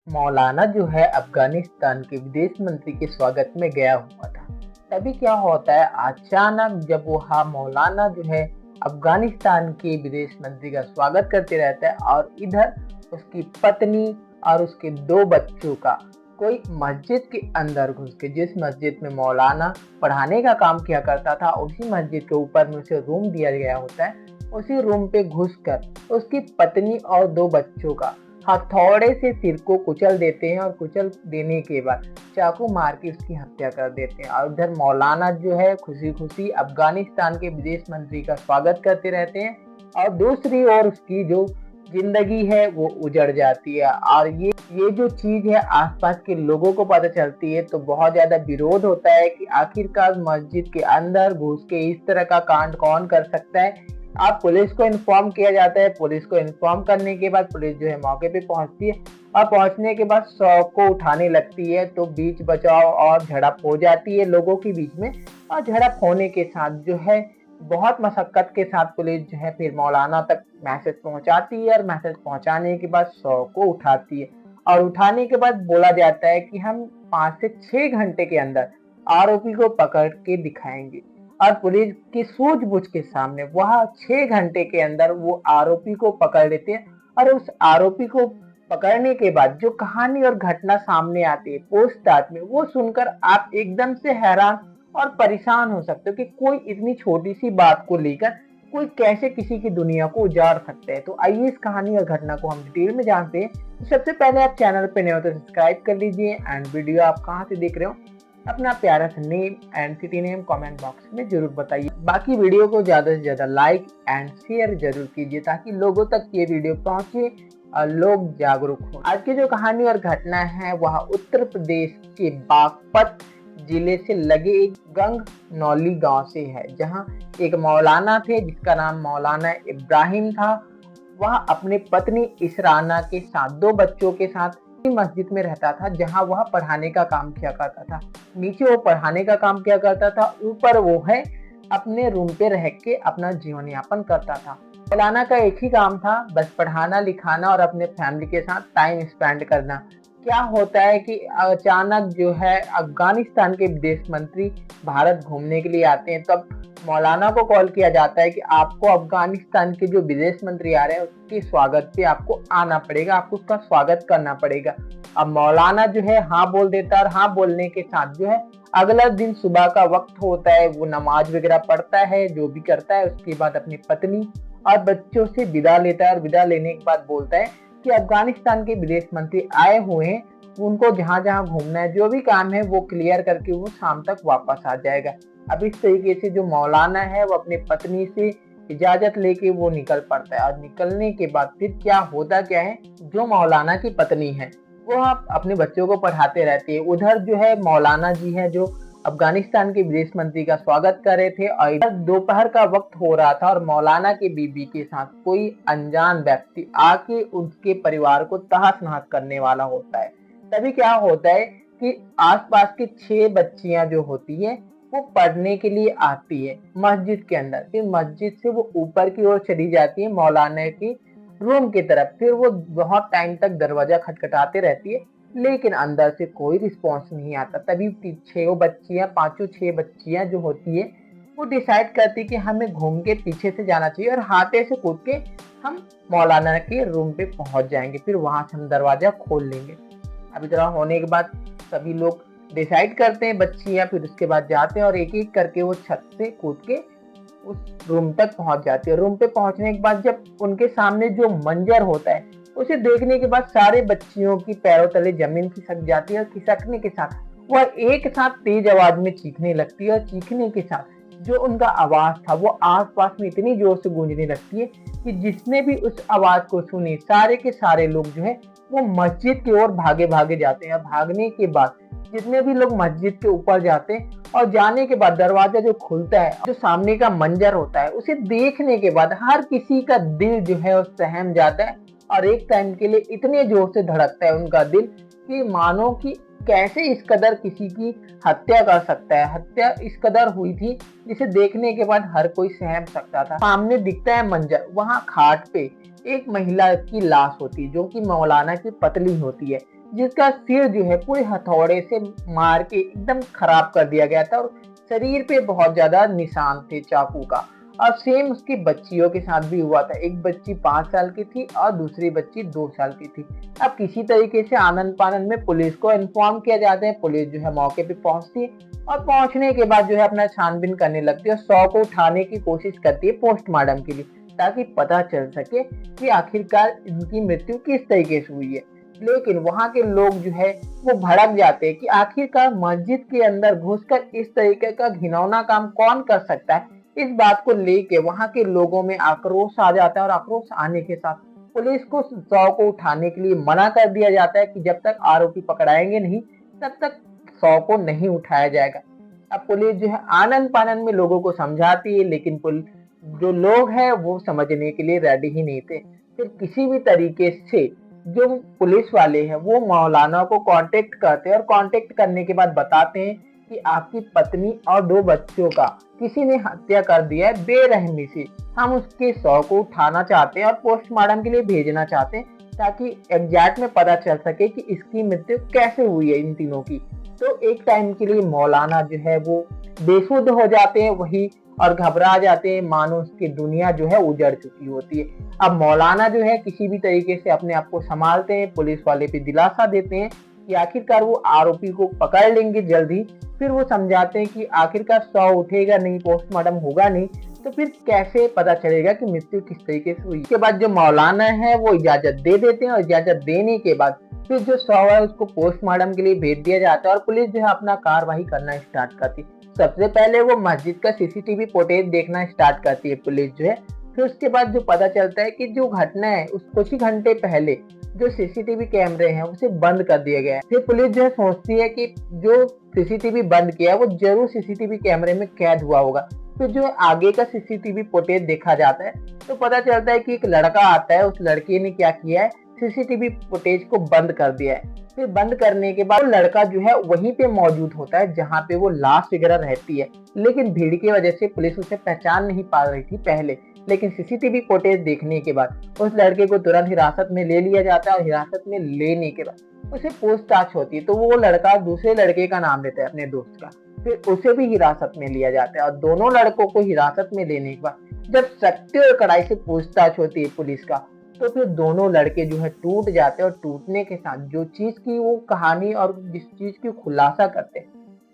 मौलाना जो है अफगानिस्तान के विदेश मंत्री के स्वागत में गया हुआ था। तभी क्या होता है, अचानक जब वह मौलाना जो है अफगानिस्तान के विदेश मंत्री का स्वागत करते रहता है और इधर उसकी पत्नी और उसके दो बच्चों का कोई मस्जिद के अंदर घुस के, जिस मस्जिद में मौलाना पढ़ाने का काम किया करता था, उसी मस्जिद के ऊपर में उसे रूम दिया गया होता है। उसी रूम पे घुसकर उसकी पत्नी और दो बच्चों का हथौड़े से सिर को कुचल देते हैं और कुचल देने के बाद चाकू मार के उसकी हत्या कर देते हैं। और उधर मौलाना जो है खुशी खुशी अफगानिस्तान के विदेश मंत्री का स्वागत करते रहते हैं और दूसरी ओर उसकी जो जिंदगी है वो उजड़ जाती है। और ये जो चीज है आसपास के लोगों को पता चलती है तो बहुत ज्यादा विरोध होता है कि आखिरकार मस्जिद के अंदर घुस के इस तरह का कांड कौन कर सकता है। अब पुलिस को इन्फॉर्म किया जाता है। पुलिस को इन्फॉर्म करने के बाद पुलिस जो है मौके पे पहुंचती है और पहुंचने के बाद शव को उठाने लगती है तो बीच बचाव और झड़प हो जाती है लोगों के बीच में। और झड़प होने के साथ जो है बहुत मशक्कत के साथ पुलिस जो है फिर मौलाना तक मैसेज पहुंचाती है और मैसेज पहुंचाने के बाद शव को उठाती है। और उठाने के बाद बोला जाता है कि हम 5 से 6 घंटे के अंदर आरोपी को पकड़ के दिखाएंगे। और पुलिस की सूझबूझ के सामने वह 6 घंटे के अंदर वो आरोपी को पकड़ लेते हैं। और उस आरोपी को पकड़ने के बाद जो कहानी और घटना सामने आती है पूछताछ में, वो सुनकर आप एकदम से हैरान और परेशान हो सकते हो कि कोई इतनी छोटी सी बात को लेकर कोई कैसे किसी की दुनिया को उजाड़ सकते हैं। तो आइए इस कहानी और घटना को हम डिटेल में जानते हैं। तो सबसे पहले आप चैनल पे नए हो तो सब्सक्राइब कर लीजिए एंड वीडियो आप कहाँ से देख रहे हो अपना प्यारा सा name and city name comment box में जरूर बताइए। बाकी वीडियो को ज्यादा से ज्यादा लाइक एंड शेयर जरूर कीजिए ताकि लोगों तक ये वीडियो पहुंचे और लोग जागरूक हो। आज की जो कहानी और घटना है वह उत्तर प्रदेश के बागपत जिले से लगे एक गंगनौली गांव से है, जहां एक मौलाना थे जिसका नाम मौलाना इब्राहिम था। वह अपने पत्नी इसराना के साथ दो बच्चों के साथ मस्जिद में रहता था जहां वह पढ़ाने का काम किया करता था। नीचे वो पढ़ाने का काम किया करता था, ऊपर वो है अपने रूम पे रह के अपना जीवन यापन करता था। मौलाना का एक ही काम था, बस पढ़ाना लिखाना और अपने फैमिली के साथ टाइम स्पेंड करना। क्या होता है कि अचानक जो है अफगानिस्तान के विदेश मंत्री भारत घूमने के लिए आते हैं, तब मौलाना को कॉल किया जाता है कि आपको अफगानिस्तान के जो विदेश मंत्री आ रहे हैं उसके स्वागत पे आपको आना पड़ेगा, आपको उसका स्वागत करना पड़ेगा। अब मौलाना जो है हाँ बोल देता है और हाँ बोलने के साथ जो है अगला दिन सुबह का वक्त होता है, वो नमाज वगैरह पढ़ता है, जो भी करता है, उसके बाद अपनी पत्नी और बच्चों से विदा लेता है और विदा लेने के बाद बोलता है कि अफगानिस्तान के विदेश मंत्री आए हुए हैं, उनको जहाँ जहाँ घूमना है, जो भी काम है वो क्लियर करके वो शाम तक वापस आ जाएगा। अब इस तरीके से जो मौलाना है वो अपनी पत्नी से इजाजत लेके वो निकल पड़ता है। और निकलने के बाद फिर क्या होता क्या है, जो मौलाना की पत्नी है वो अपने बच्चों को पढ़ाते रहती है। उधर जो है मौलाना जी है जो अफगानिस्तान के विदेश मंत्री का स्वागत कर रहे थे और इधर दोपहर का वक्त हो रहा था और मौलाना के बीबी के साथ कोई अनजान व्यक्ति आके उसके परिवार को तहस नहस करने वाला होता है। तभी क्या होता है कि आसपास की 6 बच्चियां जो होती है वो पढ़ने के लिए आती है मस्जिद के अंदर। फिर मस्जिद से वो ऊपर की ओर चली जाती है मौलाना की रूम की तरफ। फिर वो बहुत टाइम तक दरवाजा खटखटाते रहती है लेकिन अंदर से कोई रिस्पॉन्स नहीं आता। तभी 6 बच्चियां जो होती है वो डिसाइड करती कि हमें घूम के पीछे से जाना चाहिए और हाथे से कूद के हम मौलाना के रूम पे पहुंच जाएंगे, फिर वहां से हम दरवाजा खोल लेंगे। अब इतना होने के बाद सभी लोग डिसाइड करते हैं बच्चियां, फिर उसके बाद जाते हैं और एक एक करके वो छत से कूद के उस रूम तक पहुंच जाती है। रूम पे पहुंचने के बाद जब उनके सामने जो मंजर होता है उसे देखने के बाद सारे बच्चियों की पैरों तले जमीन खिसक जाती है और खिसकने के साथ वह एक साथ तेज आवाज में चीखने लगती है और चीखने के साथ जो उनका आवाज था वो आसपास में इतनी जोर से गूंजने लगती है कि जिसने भी उस आवाज को सुनी सारे के सारे लोग जो है वो मस्जिद की ओर भागे भागे जाते हैं। भागने के बाद जितने भी लोग मस्जिद के ऊपर जाते हैं और जाने के बाद दरवाजा जो खुलता है, जो सामने का मंजर होता है उसे देखने के बाद हर किसी का दिल जो है वो सहम जाता है और एक टाइम के लिए इतने जोर से धड़कता है उनका दिल कि मानो कि कैसे इस कदर किसी की हत्या कर सकता है। हत्या इस कदर हुई थी जिसे देखने के बाद हर कोई सहम सकता था। सामने दिखता है मंजर, वहां खाट पे एक महिला की लाश होती है जो कि मौलाना की पत्नी होती है। जिसका सिर जो है पूरे हथौड़े से मार के एकदम खराब कर दिया गया था और शरीर पे बहुत ज्यादा निशान थे चाकू का। और सेम उसकी बच्चियों के साथ भी हुआ था। एक बच्ची 5 साल की थी और दूसरी बच्ची 2 साल की थी। अब किसी तरीके से आनन फानन में पुलिस को इन्फॉर्म किया जाता है। पुलिस जो है मौके पे पहुंचती है और पहुंचने के बाद जो है अपना छानबीन करने लगती है और शव को उठाने की कोशिश करती है पोस्टमार्टम के लिए, ताकि पता चल सके कि आखिरकार इनकी मृत्यु किस तरीके से हुई है। लेकिन वहाँ के लोग जो है वो भड़क जाते हैं कि आखिरकार मस्जिद के अंदर घुसकर इस तरीके का घिनौना काम कौन कर सकता है। इस बात को लेके वहाँ के लोगों में आक्रोश आ जाता है और आक्रोश आने के साथ पुलिस को शव को उठाने के लिए मना कर दिया जाता है कि जब तक आरोपी पकड़ाएंगे नहीं तब तक शव को नहीं उठाया जाएगा। अब पुलिस जो है आनन फानन में लोगों को समझाती है, लेकिन जो लोग हैं वो समझने के लिए रेडी ही नहीं थे। फिर किसी भी तरीके से जो पुलिस वाले हैं वो मौलाना को कांटेक्ट करते हैं और कांटेक्ट करने के बाद बताते हैं कि आपकी पत्नी और 2 बच्चों का किसी ने हत्या कर दिया है बेरहमी से। हम उसके शव को उठाना चाहते हैं और पोस्टमार्टम के लिए भेजना चाहते हैं, ताकि एग्जैक्ट में पता चल सके कि इसकी मृत्यु कैसे हुई है इन तीनों की। तो एक टाइम के लिए मौलाना जो है वो बेसुध हो जाते हैं वही और घबरा जाते हैं, मानो उसकी दुनिया जो है उजड़ चुकी होती है। अब मौलाना जो है किसी भी तरीके से अपने आप को संभालते हैं, पुलिस वाले पे दिलासा देते हैं कि आखिरकार वो आरोपी को पकड़ लेंगे जल्दी। फिर वो समझाते हैं कि आखिरकार शव उठेगा नहीं, पोस्टमार्टम होगा नहीं, तो फिर कैसे पता चलेगा कि मृत्यु किस तरीके से हुई। इसके बाद जो मौलाना है वो इजाजत दे देते हैं और इजाजत देने के बाद फिर जो शव है उसको पोस्टमार्टम के लिए भेज दिया जाता है और पुलिस जो है अपना कार्रवाई करना स्टार्ट करती है। सबसे पहले वो मस्जिद का सीसीटीवी फुटेज देखना स्टार्ट करती है पुलिस जो है। फिर उसके बाद जो पता चलता है कि जो घटना है उस कुछ ही घंटे पहले जो सीसीटीवी कैमरे हैं उसे बंद कर दिया गया है। फिर पुलिस जो है सोचती है कि जो सीसीटीवी बंद किया है वो जरूर सीसीटीवी कैमरे में कैद हुआ होगा। फिर जो आगे का सीसीटीवी फुटेज देखा जाता है तो पता चलता है कि एक लड़का आता है, उस लड़के ने क्या किया है, सीसीटीवी फुटेज को बंद कर दिया है। फिर बंद करने के बाद लड़का जो है वहीं पे मौजूद होता है जहाँ पे वो लाश वगैरह रहती है, लेकिन भीड़ की वजह से पुलिस उसे पहचान नहीं पा रही थी पहले। लेकिन सीसीटीवी फुटेज देखने के बाद उस लड़के को तुरंत हिरासत में ले लिया जाता है और हिरासत में लेने के बाद उसे पूछताछ होती है तो वो लड़का दूसरे लड़के का नाम लेता है अपने दोस्त का। फिर उसे भी हिरासत में लिया जाता है और दोनों लड़कों को हिरासत में लेने के बाद जब सख्ती और कड़ाई से पूछताछ होती है पुलिस का, तो फिर दोनों लड़के जो है टूट जाते हैं और टूटने के साथ जो चीज की वो कहानी और जिस चीज की खुलासा करते हैं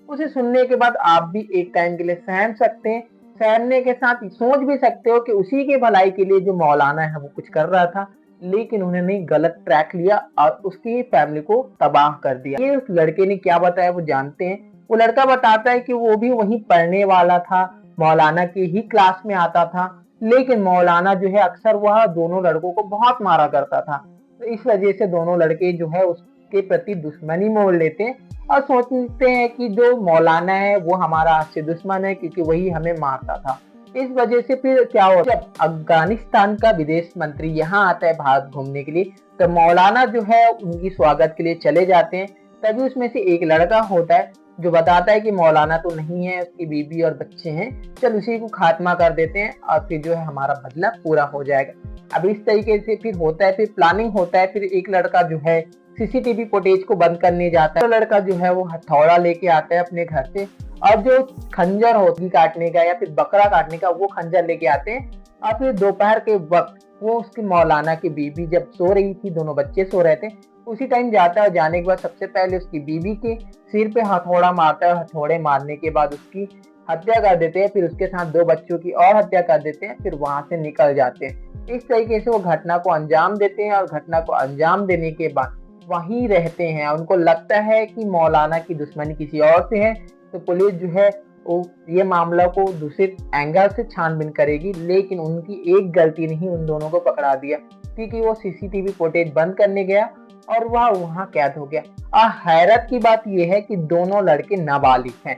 उसे सुनने के बाद आप भी एक टाइम के लिए सहम सकते हैं। सहमने के साथ सोच भी सकते हो कि उसी के भलाई के लिए जो मौलाना है वो कुछ कर रहा था, लेकिन उन्होंने गलत ट्रैक लिया और उसकी फैमिली को तबाह कर दिया। ये उस लड़के ने क्या बताया वो जानते हैं। वो लड़का बताता है कि वो भी वहीं पढ़ने वाला था, मौलाना की ही क्लास में आता था, लेकिन मौलाना जो है अक्सर वह दोनों लड़कों को बहुत मारा करता था। तो इस वजह से दोनों लड़के जो है उसके प्रति दुश्मनी मोल लेते हैं और सोचते हैं कि जो मौलाना है वो हमारा अच्छे दुश्मन है क्योंकि वही हमें मारता था। इस वजह से फिर क्या होता है, जब अफगानिस्तान का विदेश मंत्री यहाँ आता है भारत घूमने के लिए, तो मौलाना जो है उनकी स्वागत के लिए चले जाते हैं। तभी उसमें से एक लड़का होता है जो बताता है कि मौलाना तो नहीं है, उसकी बीबी और बच्चे हैं, चल उसी को खात्मा कर देते हैं और फिर जो है हमारा बदला पूरा हो जाएगा। अब इस तरीके से फिर होता है, फिर प्लानिंग होता है। फिर एक लड़का जो है सीसीटीवी फुटेज को बंद करने जाता है, तो लड़का जो है वो हथौड़ा लेके आता है अपने घर से और जो खंजर होती काटने का या फिर बकरा काटने का वो खंजर लेके आते हैं। और फिर दोपहर के वक्त वो उसकी मौलाना की बीबी जब सो रही थी, दोनों बच्चे सो रहे थे, उसी टाइम जाता है और जाने के बाद सबसे पहले उसकी बीबी के सिर पे हथौड़ा मारता है। हथौड़े मारने के बाद उसकी हत्या कर देते हैं, फिर उसके साथ 2 बच्चों की और हत्या कर देते हैं, फिर वहां से निकल जाते हैं। इस तरीके से वो घटना को अंजाम देते हैं और घटना को अंजाम देने के बाद वहीं रहते हैं। उनको लगता है कि मौलाना की दुश्मनी किसी और से है, तो पुलिस जो है वो ये मामला को दूसरे एंगल से छानबीन करेगी, लेकिन उनकी एक गलती नहीं उन दोनों को पकड़ा दिया क्योंकि वो सीसीटीवी फुटेज बंद करने गया और वह वहां कैद हो गया। और हैरत की बात यह है कि दोनों लड़के नाबालिग हैं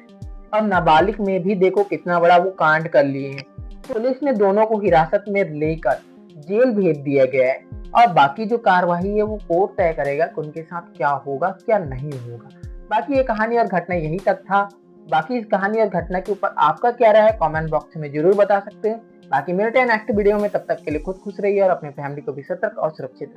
और नाबालिग में भी देखो कितना बड़ा वो कांड कर लिए हैं। पुलिस ने दोनों को हिरासत में लेकर जेल भेज दिया गया है और बाकी जो कार्यवाही है वो कोर्ट तय करेगा कि उनके साथ क्या होगा क्या नहीं होगा। बाकी ये कहानी और घटना यही तक था। बाकी इस कहानी और घटना के ऊपर आपका क्या राय है कमेंट बॉक्स में जरूर बता सकते हैं। बाकी मिलते हैं नेक्स्ट वीडियो में, तब तक के लिए खुद खुश रहिए और अपने फैमिली को भी सतर्क और सुरक्षित रखिए।